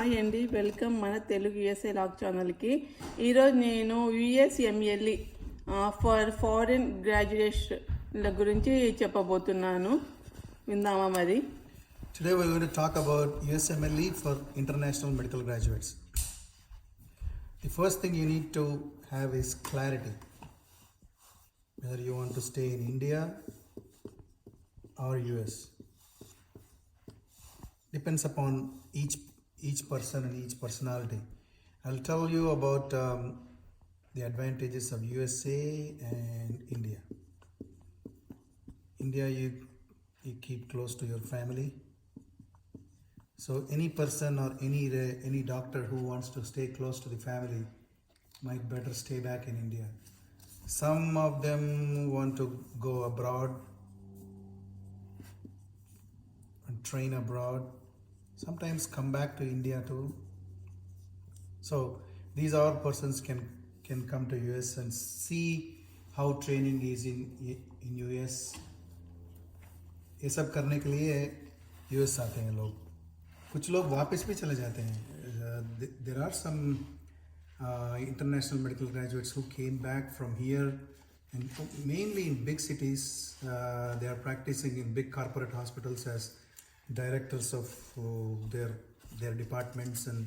Hi అండి, welcome మన Telugu USA log ఛానల్కి. ఈరోజు నేను యుఎస్ఎంఎల్ఈ ఫర్ ఫారిన్ గ్రాడ్యుయేట్ల గురించి చెప్పబోతున్నాను. విందామా మరి? Today we're going to talk about USMLE for international medical graduates. The first thing you need to have is clarity. Whether you want to stay in India or US. Depends upon each person and each personality. I'll tell you about the advantages of USA and India. India, you keep close to your family. So any person or any doctor who wants to stay close to the family might better stay back in India. Some of them want to go abroad and train abroad. Sometimes come back to India too. So these are persons can come to US and see how training is in US. ये सब करने के लिए US आते हैं लोग. कुछ लोग वापस भी चले जाते हैं. There are some international medical graduates who came back from here, and mainly in big cities. They are practicing in big corporate hospitals as directors of their departments, and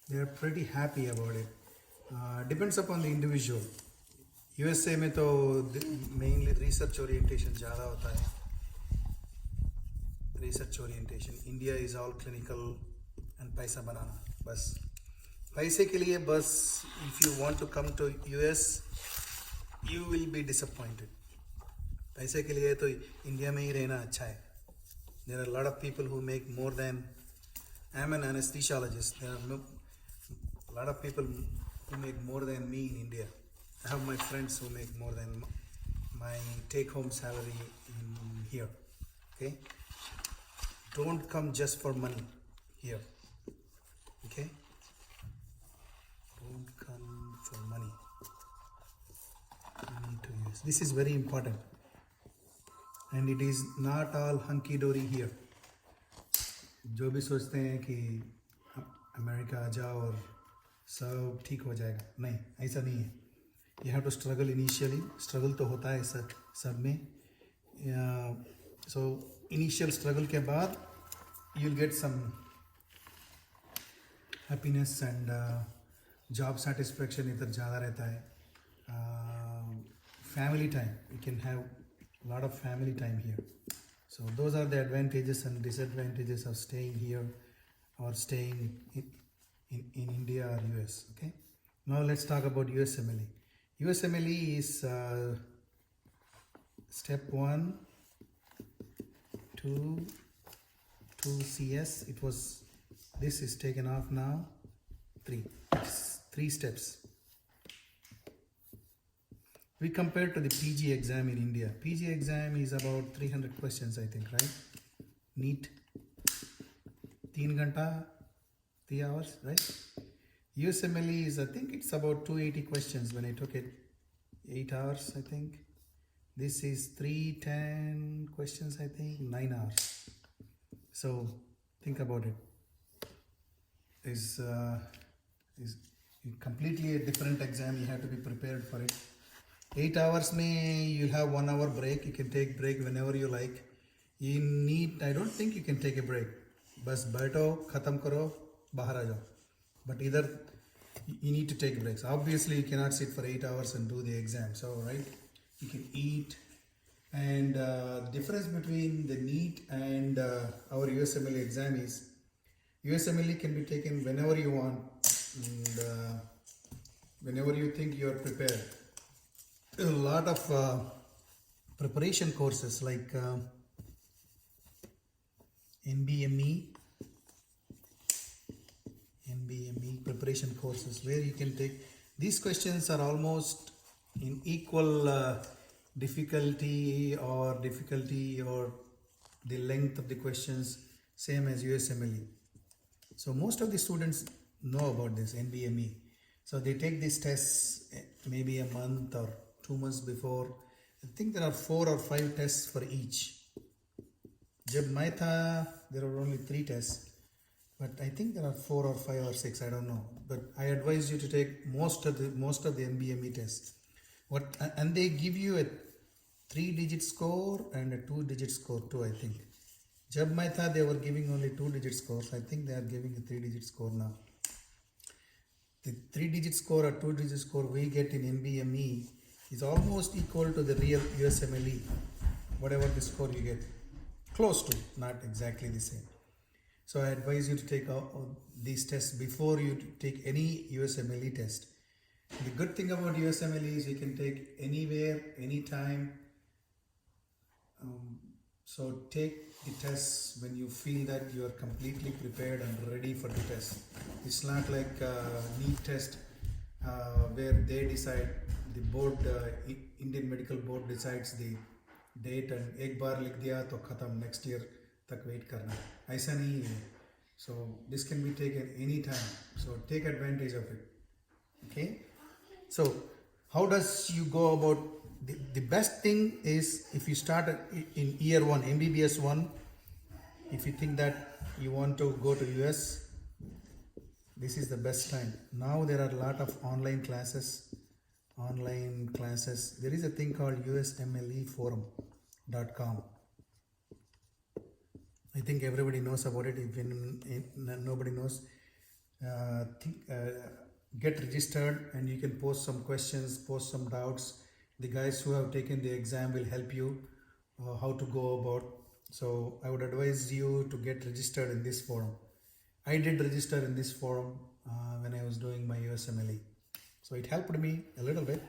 they are pretty happy about it. Depends upon the individual. USA में तो mainly research orientation ज़्यादा होता है. Research orientation. India is all clinical and पैसा बनाना. बस पैसे के लिए बस if you want to come to US, you will be disappointed. पैसे के लिए तो इंडिया में ही रहना अच्छा है. There are a lot of people who make more than. I'm an anesthesiologist. There are a lot of people who make more than me in India. I have my friends who make more than my take-home salary in here. Okay? Don't come just for money here. Okay? Don't come for money. You need to use. This is very important. And it is not all hunky-dory here. जो भी सोचते हैं कि America आ जाओ और सब ठीक हो जाएगा, नहीं, ऐसा नहीं है. You have to struggle initially. Struggle तो होता है सब में. So initial struggle के बाद you'll get some happiness and job satisfaction इधर ज़्यादा रहता है. Family time, you can have a lot of family time here. So those are the advantages and disadvantages of staying here or staying in India or US. Okay. Now let's talk about USMLE. USMLE is step 1 to CS. This is taken off now. 3 steps. We compare to the PG exam in India. PG exam is about 300 questions, I think, right? NEET. 3 घंटा, 3 hours, right? USMLE is, I think it's about 280 questions when I took it. 8 hours, I think. This is 310 questions, I think, 9 hours. So think about it. Is completely a different exam. You have to be prepared for it. 8 hours में you'll have 1 hour break. You can take break whenever you like. I don't think you can take a break. बस बैठो, ख़त्म करो, बाहर आ जाओ. But either you need to take breaks. Obviously, you cannot sit for 8 hours and do the exam. So, right, you can eat. And difference between the NEET and our USMLE exam is USMLE can be taken whenever you want and whenever you think you are prepared. There are a lot of preparation courses like NBME preparation courses where you can take. These questions are almost in equal difficulty or the length of the questions same as USMLE. So most of the students know about this NBME. So they take these tests maybe a month or 2 months before. I think there are 4 or 5 tests for each. जब मैं था, there were only 3 tests. but I think there are 4 or 5 or 6. I don't know. But I advise you to take most of the NBME tests. And they give you a 3-digit score and a 2-digit score too. I think. Jab mai tha, they were giving only 2-digit scores. I think they are giving a 3-digit score now. The 3-digit score or 2-digit score we get in NBME is almost equal to the real USMLE, whatever the score you get. Close to, not exactly the same. So I advise you to take these tests before you take any USMLE test. The good thing about USMLE is you can take anywhere, anytime. So take the tests when you feel that you are completely prepared and ready for the test. It's not like NEET test where they decide, the board, Indian Medical Board decides the date and एक बार लिख दिया तो खत्म, next year तक wait करना, ऐसा नहीं है. So this can be taken any time. So take advantage of it. Okay. So how does you go about? The best thing is if you start in year 1, MBBS 1, if you think that you want to go to US, this is the best time. Now there are a lot of online classes. There is a thing called usmleforum.com. I think everybody knows about it. If nobody knows, get registered and you can post some questions, post some doubts. The guys who have taken the exam will help you how to go about. So I would advise you to get registered in this forum. I did register in this forum when I was doing my USMLE. So it helped me a little bit.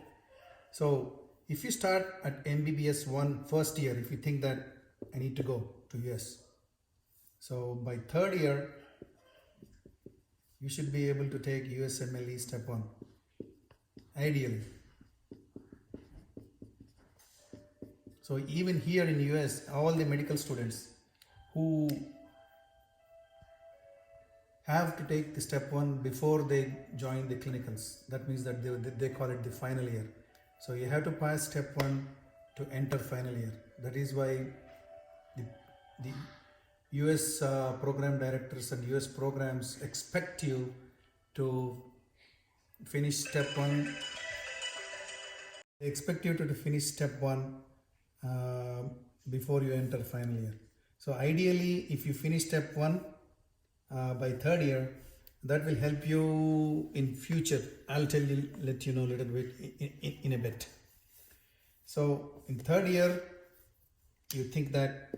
So if you start at MBBS 1 first year, if you think that I need to go to US, so by 3rd year, you should be able to take USMLE step 1, ideally. So even here in US, all the medical students who have to take the step 1 before they join the clinicals. That means that they call it the final year. So you have to pass step 1 to enter final year. That is why the US program directors and US programs expect you to finish step 1. They expect you to finish step 1 before you enter final year. So ideally, if you finish step 1 by 3rd year, that will help you in future. I'll let you know a little bit in a bit. So in 3rd year, you think that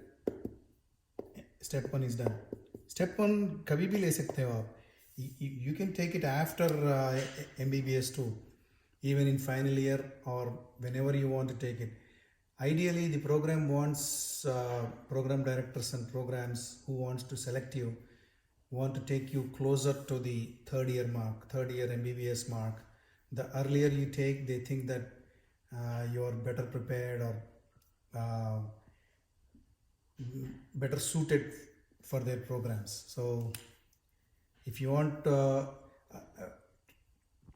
step 1 is done. Step 1 कभी भी ले सकते हो आप. You can take it after MBBS 2, even in final year or whenever you want to take it. Ideally, the program wants program directors and programs who wants to select you want to take you closer to the 3rd year mark, 3rd year MBBS mark. The earlier you take, they think that you are better prepared or better suited for their programs. So if you want,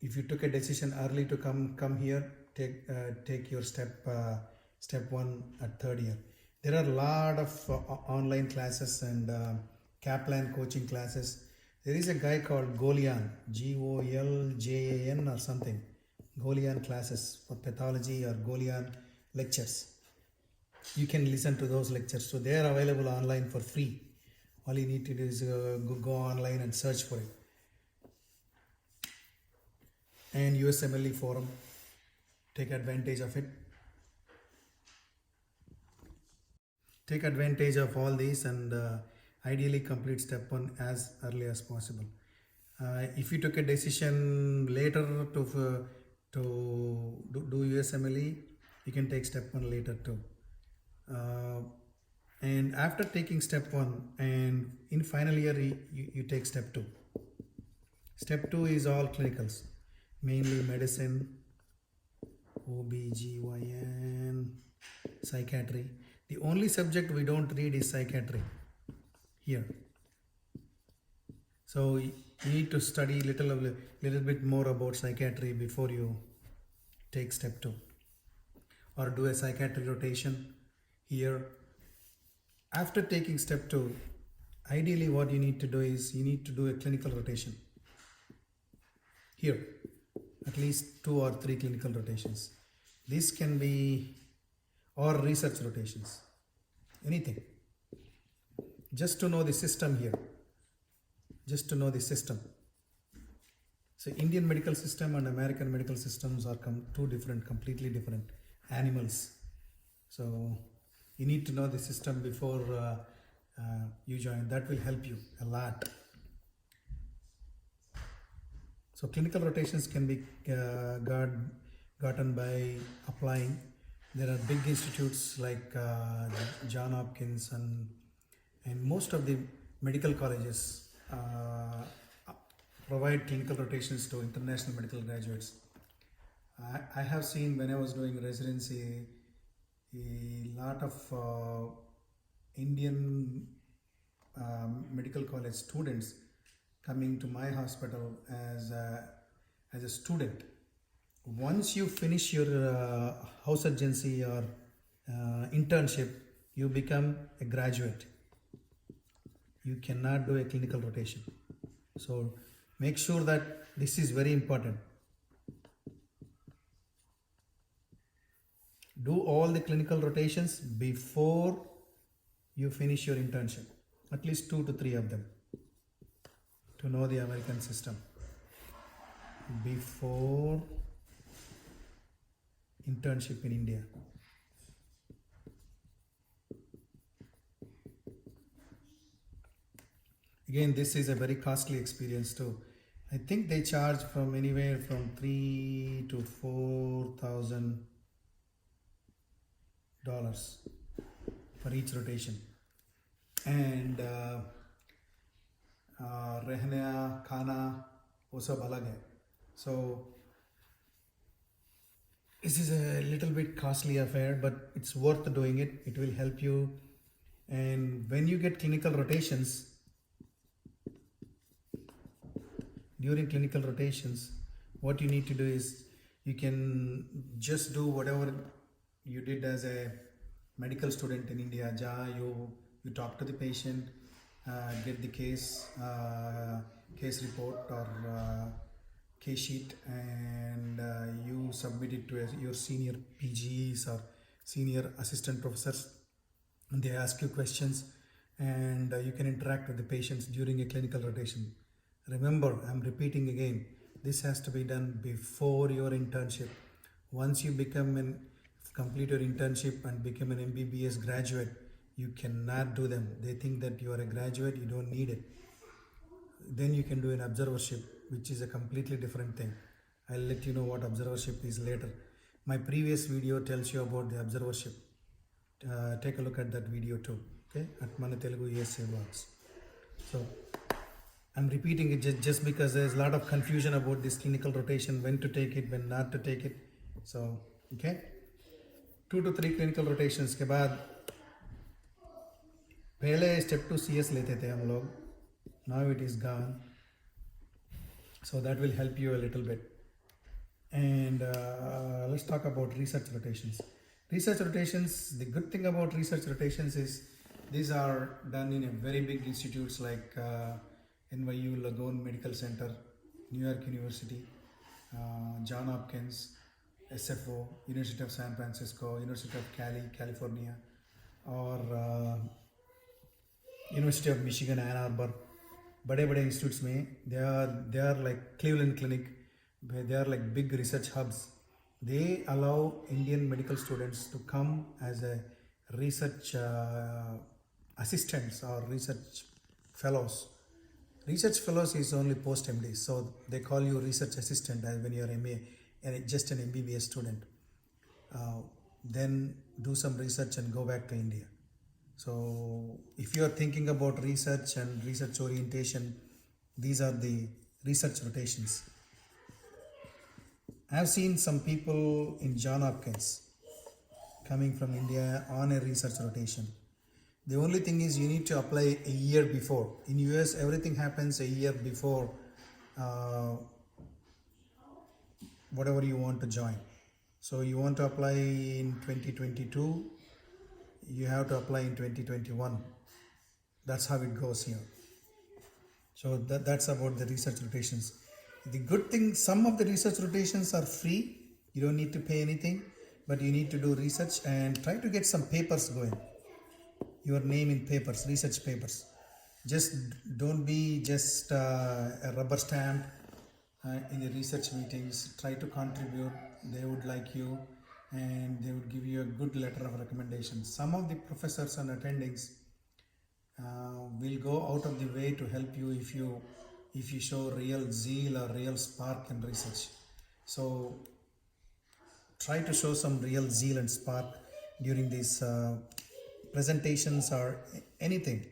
if you took a decision early to come here, take your step 1 at 3rd year. There are a lot of online classes and Kaplan coaching classes. There is a guy called Golian, Goljan or something. Golian classes for pathology or Golian lectures. You can listen to those lectures. So they are available online for free. All you need to do is go online and search for it. And USMLE forum, take advantage of it. Take advantage of all these and ideally complete step 1 as early as possible. If you took a decision later to do USMLE, you can take step 1 later too. And after taking step 1 and in final year, you take step 2. Step 2 is all clinicals, mainly medicine, OBGYN, psychiatry. The only subject we don't read is psychiatry here. So you need to study little bit more about psychiatry before you take step 2 or do a psychiatry rotation here. After taking step 2, ideally what you need to do is you need to do a clinical rotation here, at least 2 or 3 clinical rotations. This can be, or research rotations, anything, just to know the system here, just to know the system. So Indian medical system and American medical systems are two different, completely different animals. So you need to know the system before you join. That will help you a lot. So clinical rotations can be gotten by applying. There are big institutes like John Hopkins and most of the medical colleges provide clinical rotations to international medical graduates. I have seen when I was doing residency a lot of Indian medical college students coming to my hospital as a student. Once you finish your house urgency or internship, you become a graduate. You cannot do a clinical rotation. So make sure that this is very important. Do all the clinical rotations before you finish your internship, at least 2 to 3 of them, to know the American system. Before internship in India. Again, this is a very costly experience too. I think they charge from anywhere from $3,000 to $4,000 for each rotation, and रहना खाना वो सब अलग है. So this is a little bit costly affair, but it's worth doing it. It will help you. And when you get clinical rotations, during clinical rotations, what you need to do is you can just do whatever you did as a medical student in India. You talk to the patient, get the case report or case sheet, and you submit it to your senior PGs or senior assistant professors, and they ask you questions, and you can interact with the patients during a clinical rotation. Remember, I'm repeating again, this has to be done before your internship. Once you complete your internship and become an MBBS graduate, you cannot do them. They think that you are a graduate, you don't need it. Then you can do an observership, which is a completely different thing. I'll let you know what observership is later. My previous video tells you about the observership. Take a look at that video too, okay, at Mana Telugu USA Vlogs. So I'm repeating it just because there's a lot of confusion about this clinical rotation, when to take it, when not to take it. So, okay, 2 to 3 clinical rotations के बाद पहले step 2 CS लेते थे हम लोग. Now it is gone. So that will help you a little bit. And let's talk about research rotations. Research rotations, the good thing about research rotations is these are done in a very big institutes like NYU Langone Medical Center, New York University, John Hopkins, SFO, University of San Francisco, University of California, or University of Michigan, Ann Arbor. बड़े institutes में they are like Cleveland Clinic, they are like big research hubs. They allow Indian medical students to come as a research assistants or research fellows. Research fellows is only post MD, so they call you research assistant when you are MA and just an MBBS student. Then do some research and go back to India. So if you are thinking about research and research orientation, these are the research rotations. I have seen some people in John Hopkins coming from India on a research rotation. The only thing is you need to apply a year before. In US, everything happens a year before whatever you want to join. So you want to apply in 2022, you have to apply in 2021. That's how it goes here. So that's about the research rotations. The good thing, some of the research rotations are free. You don't need to pay anything, but you need to do research and try to get some papers going. Your name in papers, research papers. Just don't be just a rubber stamp in the research meetings. Try to contribute. They would like you, and they would give you a good letter of recommendation. Some of the professors and attendings will go out of the way to help you if you show real zeal or real spark in research. So try to show some real zeal and spark during these presentations or anything.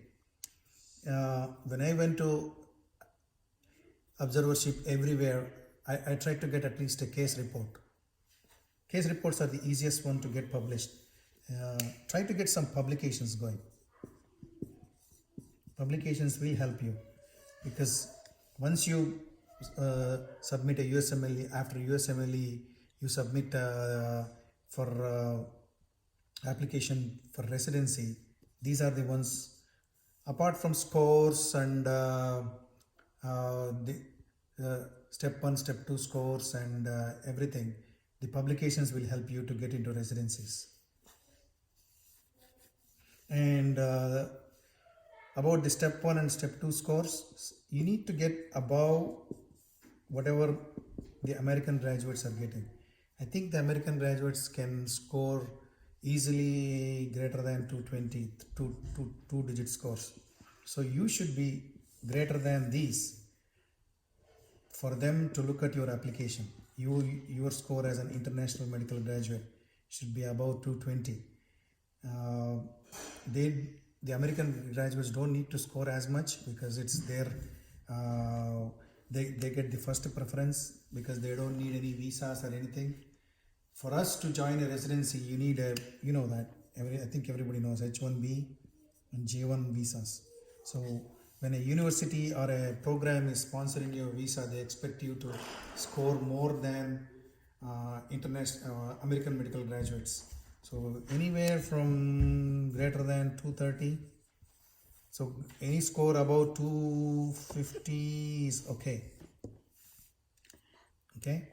When I went to observership everywhere, I tried to get at least a case report. Case reports are the easiest one to get published. Try to get some publications going. Publications will help you, because once you submit a USMLE, after USMLE you submit for application for residency. These are the ones, apart from scores and the step 1, step 2 scores and everything, the publications will help you to get into residencies. And about the step 1 and step 2 scores, you need to get above whatever the American graduates are getting. I think the American graduates can score easily greater than 220, two digit scores. So you should be greater than these for them to look at your application. Your score as an international medical graduate should be above 220. The American graduates don't need to score as much, because it's their they get the first preference, because they don't need any visas or anything. For us to join a residency, you need a, you know that, I think everybody knows H1B and J1 visas. So when a university or a program is sponsoring your visa, they expect you to score more than international American medical graduates. So anywhere from greater than 230. So any score above 250 is okay. Okay.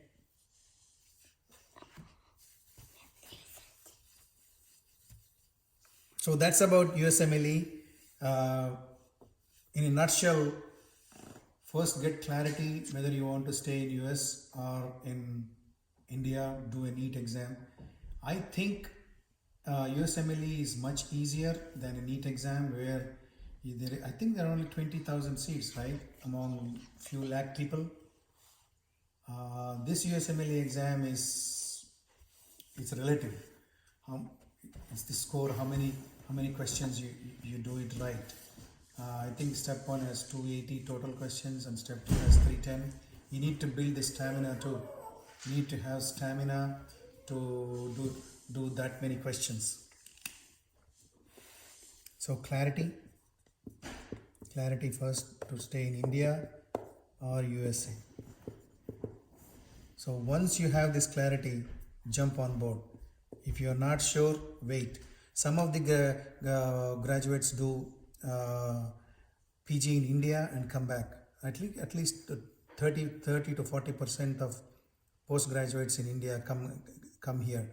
So that's about USMLE. In a nutshell, first get clarity whether you want to stay in US or in India, do a NEET exam. I think USMLE is much easier than a NEET exam, where I think there are only 20,000 seats, right, among few lakh people. This USMLE exam it's relative. It's the score, how many questions you do it right. I think step 1 has 280 total questions and step 2 has 310. You need to build the stamina too. You need to have stamina to do that many questions. So clarity first, to stay in India or USA. So once you have this clarity, jump on board. If you are not sure, wait. Some of the graduates do PG in India and come back. At least 30 to 40% of postgraduates in India come here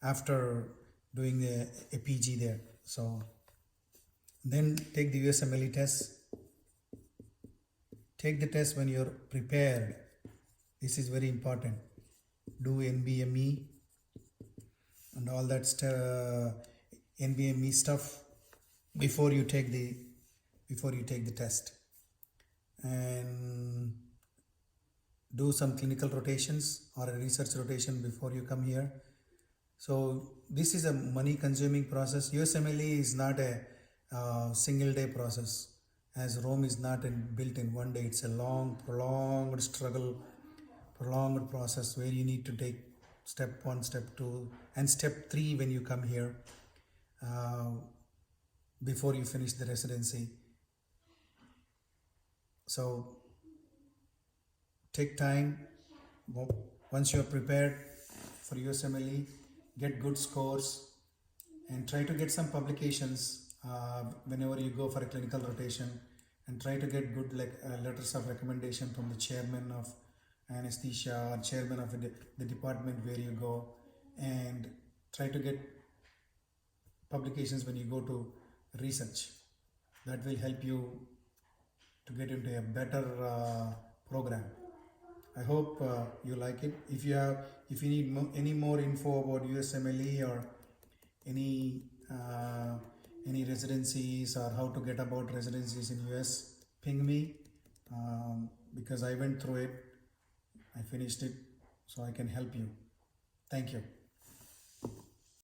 after doing a PG there. So then take the USMLE test. Take the test when you're prepared. This is very important. Do NBME and all that NBME stuff before you take the test, and do some clinical rotations or a research rotation before you come here. So this is a money consuming process. USMLE is not a single day process, as Rome is not built in one day. It's a long, prolonged struggle, prolonged process, where you need to take step 1, step 2 and step 3 when you come here, before you finish the residency. So take time. Once you are prepared for USMLE, get good scores and try to get some publications whenever you go for a clinical rotation, and try to get good letters of recommendation from the chairman of anesthesia or chairman of the department where you go, and try to get publications when you go to research. That will help you to get into a better program. I hope you like it. If you need any more info about USMLE or any residencies or how to get about residencies in US, ping me, because I went through it, I finished it, so I can help you. Thank you.